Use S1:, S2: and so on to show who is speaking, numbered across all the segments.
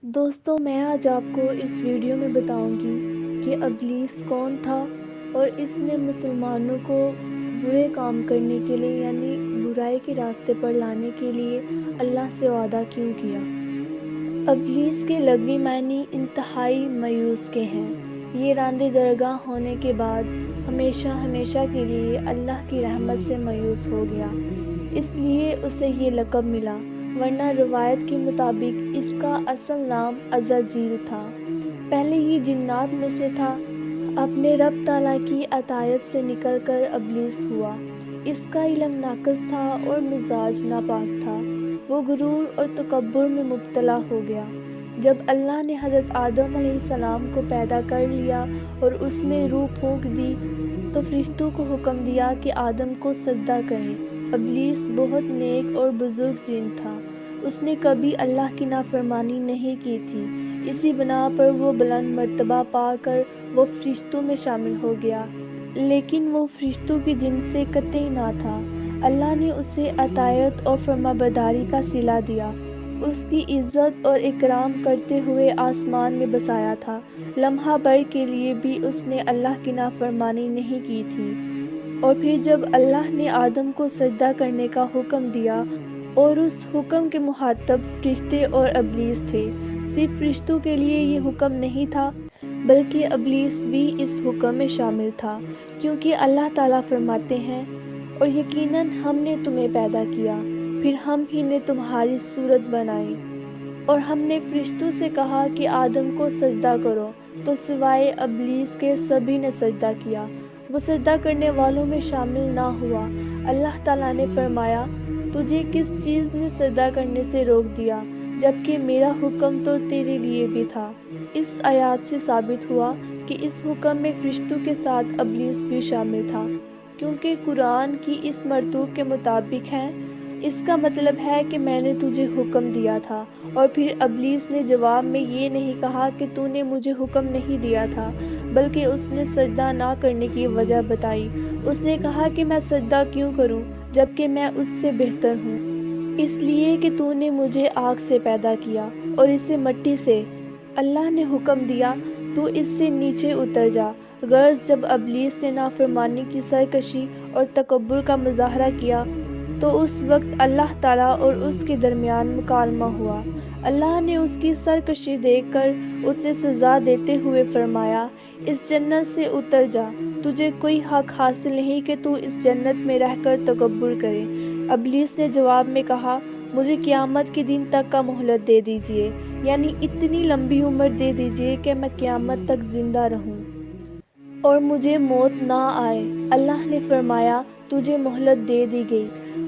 S1: دوستوں میں آج آپ کو اس ویڈیو میں بتاؤں گی کہ ابلیس کون تھا اور اس نے مسلمانوں کو برے کام کرنے کے لیے یعنی برائی کے راستے پر لانے کے لیے اللہ سے وعدہ کیوں کیا۔ ابلیس کے لغوی معنی انتہائی مایوس کے ہیں۔ یہ راندِ درگاہ ہونے کے بعد ہمیشہ کے لیے اللہ کی رحمت سے مایوس ہو گیا، اس لیے اسے یہ لقب ملا، ورنہ روایت کے مطابق اس کا اصل نام عزازیل تھا۔ پہلے یہ جنات میں سے تھا، اپنے رب تعالیٰ کی اطاعت سے نکل کر ابلیس ہوا۔ اس کا علم ناقص تھا اور مزاج ناپاک تھا۔ وہ غرور اور تکبر میں مبتلا ہو گیا۔ جب اللہ نے حضرت آدم علیہ السلام کو پیدا کر لیا اور اس میں روح پھونک دی تو فرشتوں کو حکم دیا کہ آدم کو سجدہ کریں۔ ابلیس بہت نیک اور بزرگ جن تھا، اس نے کبھی اللہ کی نافرمانی نہیں کی تھی، اسی بنا پر وہ بلند مرتبہ پا کر وہ فرشتوں میں شامل ہو گیا، لیکن وہ فرشتوں کی جن سے قطعی نہ تھا۔ اللہ نے اسے اطاعت اور فرمانبرداری کا صلہ دیا، اس کی عزت اور اکرام کرتے ہوئے آسمان میں بسایا تھا۔ لمحہ بھر کے لیے بھی اس نے اللہ کی نافرمانی نہیں کی تھی۔ اور پھر جب اللہ نے آدم کو سجدہ کرنے کا حکم دیا اور اس حکم کے مخاطب فرشتے اور ابلیس تھے، صرف فرشتوں کے لیے یہ حکم نہیں تھا بلکہ ابلیس بھی اس حکم میں شامل تھا، کیونکہ اللہ تعالیٰ فرماتے ہیں، اور یقیناً ہم نے تمہیں پیدا کیا، پھر ہم ہی نے تمہاری صورت بنائی، اور ہم نے فرشتوں سے کہا کہ آدم کو سجدہ کرو، تو سوائے ابلیس کے سبھی نے سجدہ کیا، وہ سجدہ کرنے والوں میں شامل نہ ہوا۔ اللہ تعالیٰ نے فرمایا، تجھے کس چیز نے سجدہ کرنے سے روک دیا، جبکہ میرا حکم تو تیرے لیے بھی تھا۔ اس آیات سے ثابت ہوا کہ اس حکم میں فرشتوں کے ساتھ ابلیس بھی شامل تھا، کیونکہ قرآن کی اس مرتوب کے مطابق ہے، اس کا مطلب ہے کہ میں نے تجھے حکم دیا تھا۔ اور پھر ابلیس نے جواب میں یہ نہیں کہا کہ تو نے مجھے حکم نہیں دیا تھا، بلکہ اس نے سجدہ نہ کرنے کی وجہ بتائی۔ اس نے کہا کہ میں سجدہ کیوں کروں جبکہ میں اس سے بہتر ہوں، اس لیے کہ تو نے مجھے آگ سے پیدا کیا اور اسے مٹی سے۔ اللہ نے حکم دیا، تو اس سے نیچے اتر جا۔ غرض جب ابلیس نے نافرمانی کی سرکشی اور تکبر کا مظاہرہ کیا تو اس وقت اللہ تعالیٰ اور اس کے درمیان مکالمہ ہوا۔ اللہ نے اس کی سرکشی دیکھ کر اسے سزا دیتے ہوئے فرمایا، اس جنت سے اتر جا، تجھے کوئی حق حاصل نہیں کہ تو اس جنت میں رہ کر تکبر کرے۔ ابلیس نے جواب میں کہا، مجھے قیامت کے دن تک کا مہلت دے دیجیے، یعنی اتنی لمبی عمر دے دیجیے کہ میں قیامت تک زندہ رہوں اور مجھے موت نہ آئے۔ اللہ نے فرمایا، تجھے مہلت دے دی گئی۔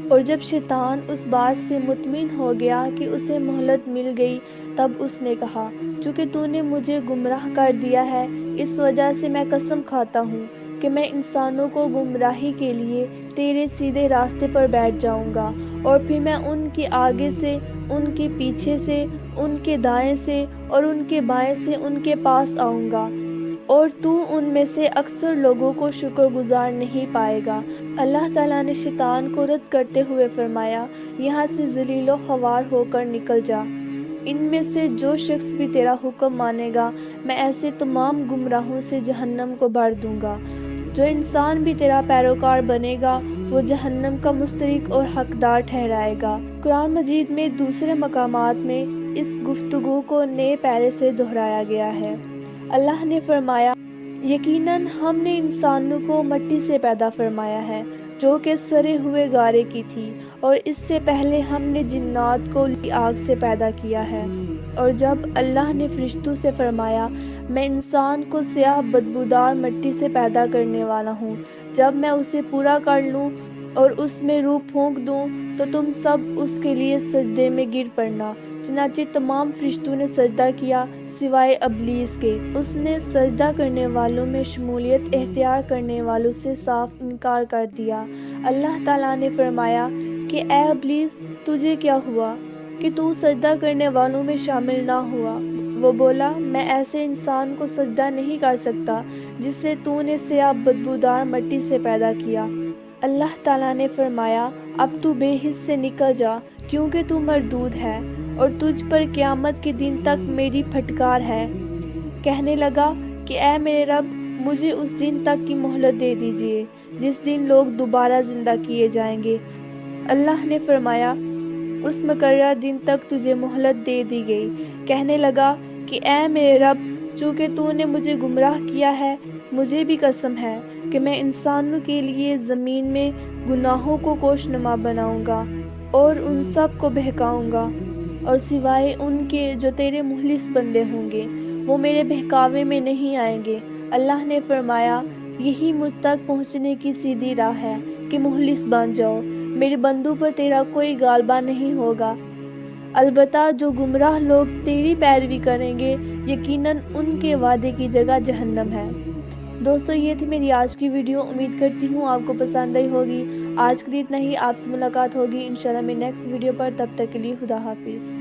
S1: اور جب شیطان اس بات سے مطمئن ہو گیا کہ اسے مہلت مل گئی، تب اس نے کہا، چونکہ تو نے مجھے گمراہ کر دیا ہے، اس وجہ سے میں قسم کھاتا ہوں کہ میں انسانوں کو گمراہی کے لیے تیرے سیدھے راستے پر بیٹھ جاؤں گا، اور پھر میں ان کے آگے سے، ان کے پیچھے سے، ان کے دائیں سے اور ان کے بائیں سے ان کے پاس آؤں گا، اور تو ان میں سے اکثر لوگوں کو شکر گزار نہیں پائے گا۔ اللہ تعالیٰ نے شیطان کو رد کرتے ہوئے فرمایا، یہاں سے ذلیل و خوار ہو کر نکل جا، ان میں سے جو شخص بھی تیرا حکم مانے گا میں ایسے تمام گمراہوں سے جہنم کو بھر دوں گا۔ جو انسان بھی تیرا پیروکار بنے گا وہ جہنم کا مستحق اور حقدار ٹھہرائے گا۔ قرآن مجید میں دوسرے مقامات میں اس گفتگو کو نئے پیرے سے دہرایا گیا ہے۔ اللہ نے فرمایا، یقیناً ہم نے انسانوں کو مٹی سے پیدا فرمایا ہے جو کہ سڑے ہوئے گارے کی تھی، اور اس سے پہلے ہم نے جنات کو آگ سے پیدا کیا ہے۔ اور جب اللہ نے فرشتوں سے فرمایا، میں انسان کو سیاہ بدبودار مٹی سے پیدا کرنے والا ہوں، جب میں اسے پورا کر لوں اور اس میں روح پھونک دوں تو تم سب اس کے لیے سجدے میں گر پڑنا۔ چنانچہ تمام فرشتوں نے سجدہ کیا سوائے ابلیس کے، اس نے سجدہ کرنے والوں میں شمولیت اختیار کرنے والوں سے صاف انکار کر دیا۔ اللہ تعالیٰ نے فرمایا کہ اے ابلیس، تجھے کیا ہوا کہ تو سجدہ کرنے والوں میں شامل نہ ہوا؟ وہ بولا، میں ایسے انسان کو سجدہ نہیں کر سکتا جسے تو نے سیاہ بدبودار مٹی سے پیدا کیا۔ اللہ تعالیٰ نے فرمایا، اب تو بے حس سے نکل جا، کیونکہ تو مردود ہے، اور تجھ پر قیامت کے دن تک میری پھٹکار ہے۔ کہنے لگا کہ اے میرے رب، مجھے اس دن تک کی مہلت دے دیجیے جس دن لوگ دوبارہ زندہ کیے جائیں گے۔ اللہ نے فرمایا، اس مقررہ دن تک تجھے مہلت دے دی گئی۔ کہنے لگا کہ اے میرے رب، چونکہ تو نے مجھے گمراہ کیا ہے، مجھے بھی قسم ہے کہ میں انسانوں کے لیے زمین میں گناہوں کو کوشنما بناؤں گا اور ان سب کو بہکاؤں گا، اور سوائے ان کے جو تیرے مخلص بندے ہوں گے وہ میرے بہکاوے میں نہیں آئیں گے۔ اللہ نے فرمایا، یہی مجھ تک پہنچنے کی سیدھی راہ ہے کہ مخلص بن جاؤ، میرے بندوں پر تیرا کوئی غالبہ نہیں ہوگا۔ البتہ جو گمراہ لوگ تیری پیروی کریں گے، یقیناً ان کے وعدے کی جگہ جہنم ہے۔ دوستو، یہ تھی میری آج کی ویڈیو۔ امید کرتی ہوں آپ کو پسند آئی ہوگی۔ آج کے لیے اتنا ہی، آپ سے ملاقات ہوگی انشاءاللہ میں نیکسٹ ویڈیو پر۔ تب تک کے لیے خدا حافظ۔